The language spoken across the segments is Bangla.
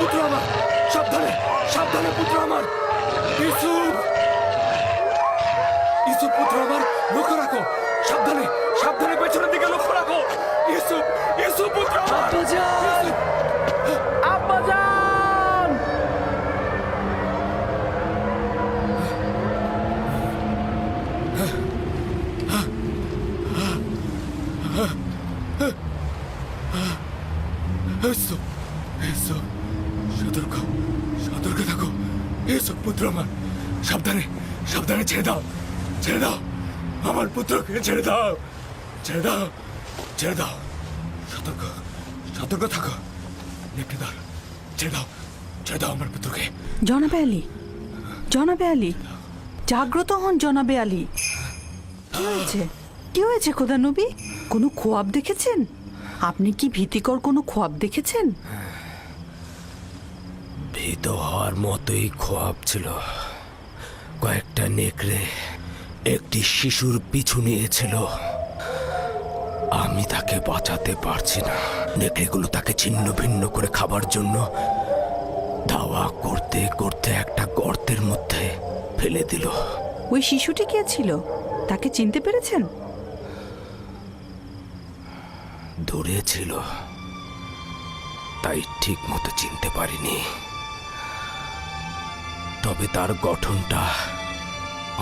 পুত্র আমার, সাবধানে সাবধানে পুত্র আমার। ইউসুফ, ইউসুফ পুত্র আমার, লক্ষ্য রাখো, সাবধানে সাবধানে পেছনের দিকে লক্ষ্য রাখো। ইউসুফ, ইউসুফ পুত্র আমার। আব্বাজান, আব্বাজান! ইউসুফ, ইউসুফ, সতর্ক সতর্ক থাকো। ইউসুফ পুত্র আমার, সাবধানে সাবধানে ছেড়ে দাও, ছেড়ে দাও আমার পুত্রকে, ছেড়ে দাও, ছেড়ে দাও, ছেড়ে দাও। সতর্ক সতর্ক থাকো। নেকড়েদার, ছেড়ে দাও, ছেড়ে দাও আমার পুত্রকে। জনাবে আলী, জনাবে আলী, জাগ্রত হন জনাবে আলী। কি হয়েছে, কি হয়েছে খোদা নবী? কোনো খোয়াব দেখেছেন? আপনি কি ভীতিকর কোনো খোয়াব দেখেছেন? ভীত হওয়ার মতোই খোয়াব ছিল। কয়েকটা নেকড়ে একটি শিশুর পিছু নিয়েছিল। আমি তাকে বাঁচাতে পারছি না। নেকড়েগুলো তাকে ছিন্ন ভিন্ন করে খাবার জন্য ধাওয়া করতে করতে একটা গর্তের মধ্যে ফেলে দিল। ওই শিশুটি কে ছিল? তাকে চিনতে পেরেছেন? দূরে ছিল, তাই ঠিক মতো চিনতে পারিনি। তবে তার গঠনটা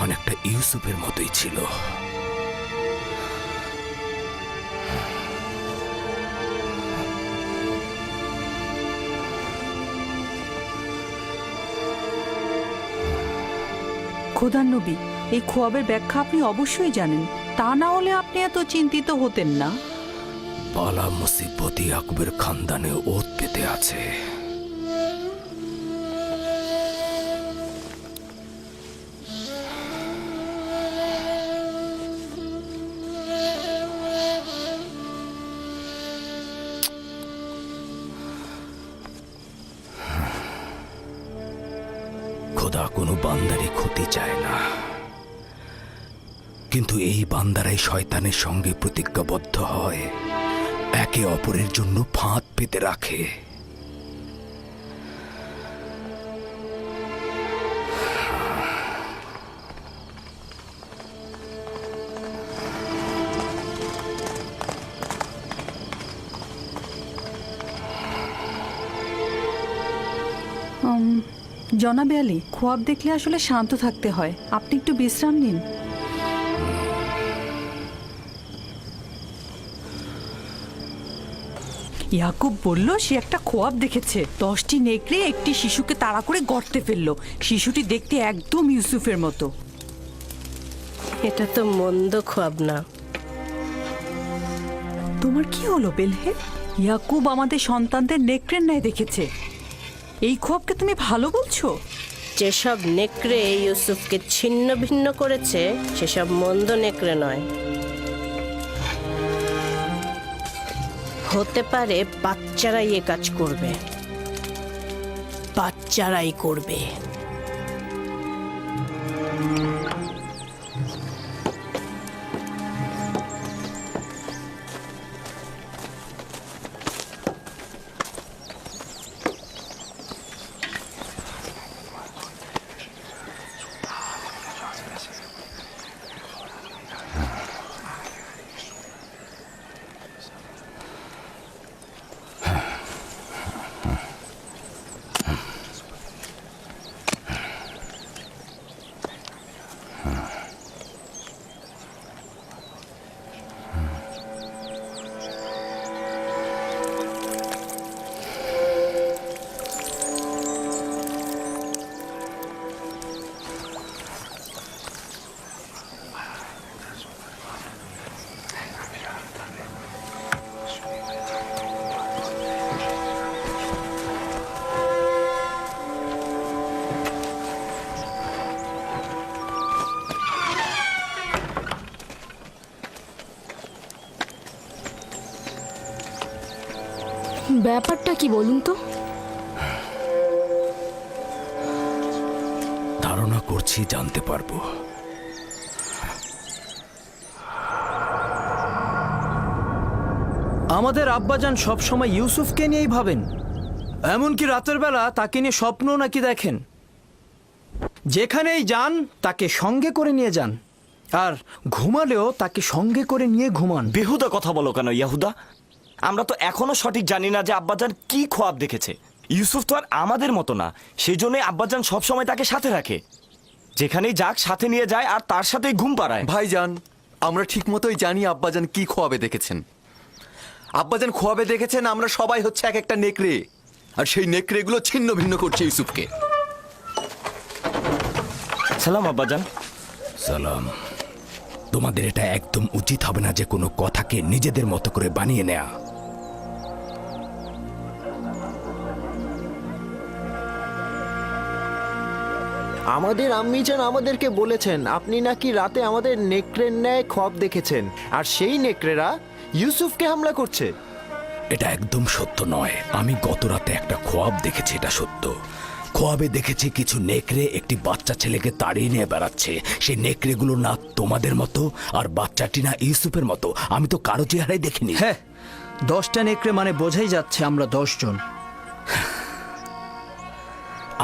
অনেকটা ইউসুফের মতোই ছিল। খোদার নবী, এই খোয়াবের ব্যাখ্যা আপনি অবশ্যই জানেন, তা না হলে আপনি এত চিন্তিত হতেন না। পালা মুসিবত ইয়াকুবের খানদানে ওত পেতে আছে। খোদা কোনো বান্দারই ক্ষতি চায় না, কিন্তু এই বান্দারাই শয়তানের সঙ্গে প্রতিজ্ঞাবদ্ধ হয়, একে অপরের জন্য ফাঁদ পেতে রাখে। জনাবে আলী, খোয়াব দেখলে আসলে শান্ত থাকতে হয়, আপনি একটু বিশ্রাম নিন। ইয়াকুব বলল সে একটা খোয়াব দেখেছে। 10টি নেকড়ে একটি শিশুকে তাড়া করে গর্তে ফেললো। শিশুটি দেখতে একদম ইউসুফের মতো। এটা তো মন্দ খোয়াব না। তোমার কি হলো বেলহে? ইয়াকুব আমাদের সন্তানদের নেকড়ের ন্যায় দেখেছে, এই খোয়াবকে তুমি ভালো বলছো? যেসব নেকড়ে ইউসুফকে ছিন্ন ভিন্ন করেছে সেসব মন্দ নেকড়ে নয়। হতে পারে বাচ্চারাই এ কাজ করবে, বাচ্চারাই করবে। ব্যাপারটা কি বলুন তো? ধারণা করছি জানতে পারবো। আমাদের আব্বাজান সবসময় ইউসুফকে নিয়েই ভাবেন। এমনকি রাতের বেলা তাকে নিয়ে স্বপ্ন নাকি দেখেন। যেখানেই যান তাকে সঙ্গে করে নিয়ে যান, আর ঘুমালেও তাকে সঙ্গে করে নিয়ে ঘুমান। বেহুদা কথা বলো কেন ইয়াহুদা? আমরা তো এখনো সঠিক জানি না যে আব্বাজান কি খোয়াব দেখেছে। ইউসুফ তো আর আমাদের মতো না, সেই জন্যই আব্বাজান সবসময় তাকে সাথে রাখে। যেখানেই যাক সাথে নিয়ে যায় আর তার সাথেই ঘুম পাড়ায়। ভাইজান, আমরা ঠিক মতোই জানি আব্বাজান কি খোয়াবে দেখেছেন। আব্বাজান খোয়াবে দেখেছেন আমরা সবাই হচ্ছে এক একটা নেকড়ে, আর সেই নেকড়েগুলো ছিন্ন ভিন্ন করছে ইউসুফকে। সালাম আব্বাজান। সালাম। তোমাদের এটা একদম উচিত হবে না যে কোনো কথাকে নিজেদের মতো করে বানিয়ে নেয়া। আমাদের আম্মিজান আমাদেরকে বলেছেন আপনি নাকি রাতে আমাদের নেকড়ের ন্যায় খোয়াব দেখেছেন, আর সেই নেকড়েরা ইউসুফকে হামলা করছে। এটা একদম সত্য নয়। আমি গত রাতে একটা খোয়াব দেখেছি, এটা সত্য। খোয়াবে দেখেছি কিছু নেকড়ে একটি বাচ্চা ছেলেকে তাড়িয়ে নিয়ে বেড়াচ্ছে। সেই নেকড়েগুলো না তোমাদের মতো, আর বাচ্চাটি না ইউসুফের মতো। আমি তো কারো চেহারাই দেখিনি। হ্যাঁ, 10টা নেকড়ে মানে বোঝাই যাচ্ছে আমরা 10 জন।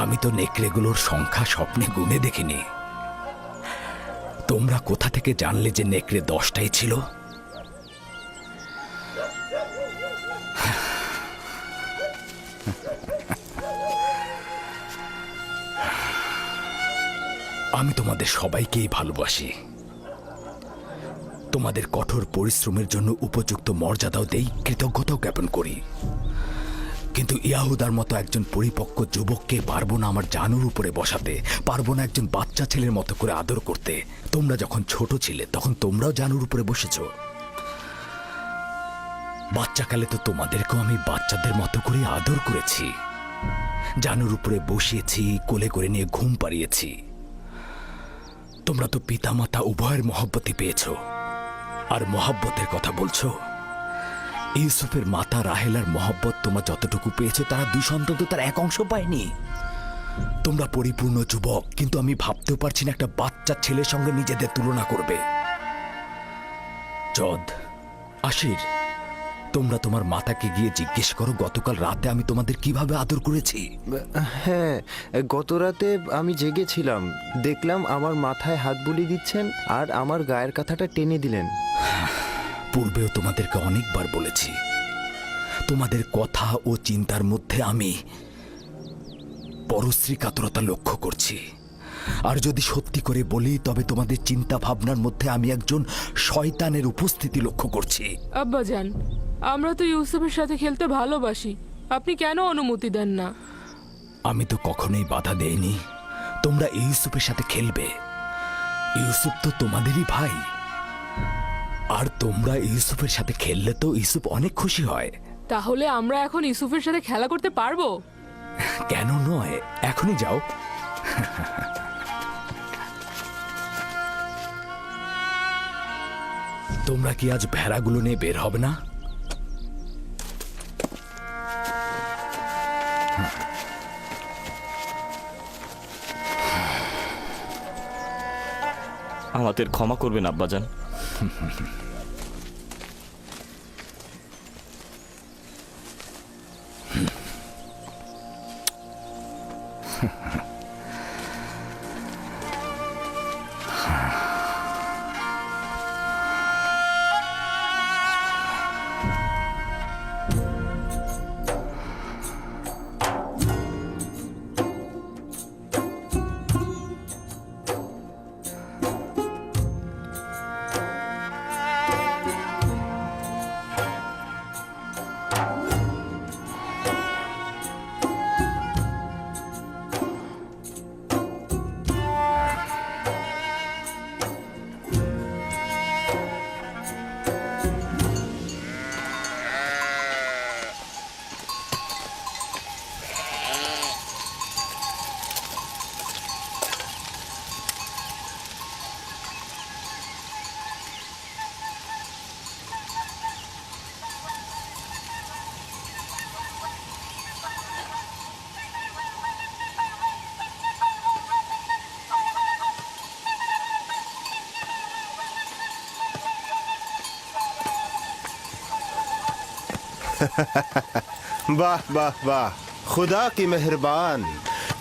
আমি তো নেকড়েগুলোর সংখ্যা স্বপ্নে গুনে দেখিনি। তোমরা কোথা থেকে জানলে যে নেকড়ে 10টাই ছিল? আমি তোমাদের সবাইকেই ভালোবাসি। তোমাদের কঠোর পরিশ্রমের জন্য উপযুক্ত মর্যাদাও দেই, কৃতজ্ঞতাও জ্ঞাপন করি। কিন্তু ইয়াহুদার মতো একজন পরিপক্ক যুবককে পারবো না আমার জানুর উপরে বসাতে, পারবো না একজন বাচ্চা ছেলের মতো করে আদর করতে। তোমরা যখন ছোট ছিলে তখন তোমরাও জানুর উপরে বসেছ। বাচ্চাকালে তো তোমাদেরকেও আমি বাচ্চাদের মতো করে আদর করেছি, জানুর উপরে বসিয়েছি, কোলে করে নিয়ে ঘুম পাড়িয়েছি। তোমরা তো পিতামাতা উভয়ের মহব্বতই পেয়েছ। আর মহব্বতের কথা বলছো? ইউসুফের মাতা রাহেলার মহব্বত তোমরা যতটুকু পেয়েছো, তারা 2 সন্তান তো তার 1 অংশ পায়নি। তোমরা পরিপূর্ণ যুবক, কিন্তু আমি ভাবতেও পারছি না একটা বাচ্চা ছেলের সঙ্গে নিজেদের তুলনা করবে। জদ, আশির, তোমরা তোমার মাতাকে গিয়ে জিজ্ঞেস করো গতকাল রাতে আমি তোমাদের কিভাবে আদর করেছি। হ্যাঁ, গত রাতে আমি জেগেছিলাম, দেখলাম আমার মাথায় হাত বুলিয়ে দিচ্ছেন আর আমার গায়ের কাঁথাটা টেনে দিলেন। পূর্বেও তোমাদেরকে অনেকবার বলেছি, তোমাদের কথা ও চিন্তার মধ্যে আমি পরশ্রী কাতরতা লক্ষ্য করছি। আর যদি সত্যি করে বলি, তবে তোমাদের চিন্তা ভাবনার মধ্যে আমি একজন শয়তানের উপস্থিতি লক্ষ্য করছি। আব্বাজান, আমরা তো ইউসুফের সাথে খেলতে ভালোবাসি, আপনি কেন অনুমতি দেন না? আমি তো কখনোই বাধা দেইনি তোমরা ইউসুফের সাথে খেলবে। ইউসুফ তো তোমাদেরই ভাই, আর তোমরা ইউসুফের সাথে খেললে তো ইউসুফ অনেক খুশি হয়। তাহলে আমরা এখন ইউসুফের সাথে খেলা করতে পারবো? কেন নয়, এখনই যাও। তোমরা কি আজ ভেড়াগুলো নিয়ে বের হবে না? আমাদের ক্ষমা করবেন আব্বাজান। বাহ বাহ বাহ, খুদা কি মেহেরবান,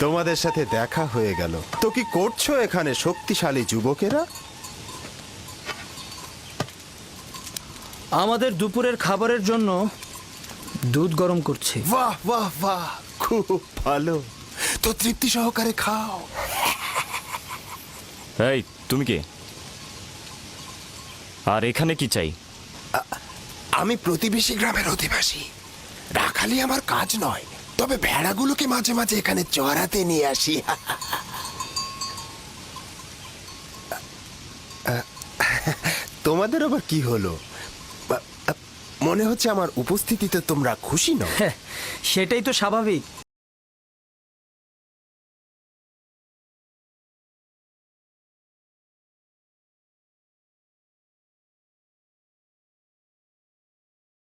তোমাদের সাথে দেখা হয়ে গেল। তো কি করছো এখানে শক্তিশালী যুবকেরা? আমাদের দুপুরের খাবারের জন্য দুধ গরম করছি। বাহ বাহ বাহ, খুব ভালো। তো তৃপ্তি সহকারে খাও। এই তুমি কে? আর এখানে কি চাই? আমি প্রতিবেশী গ্রামের অধিবাসী। রাখালি আমার কাজ নয়, তবে ভেড়াগুলোকে মাঝে মাঝে এখানে চড়াতে নিয়ে আসি। তোমাদের আবার কি হলো? মনে হচ্ছে আমার উপস্থিতিতে তোমরা খুশি নও। সেটাই তো স্বাভাবিক।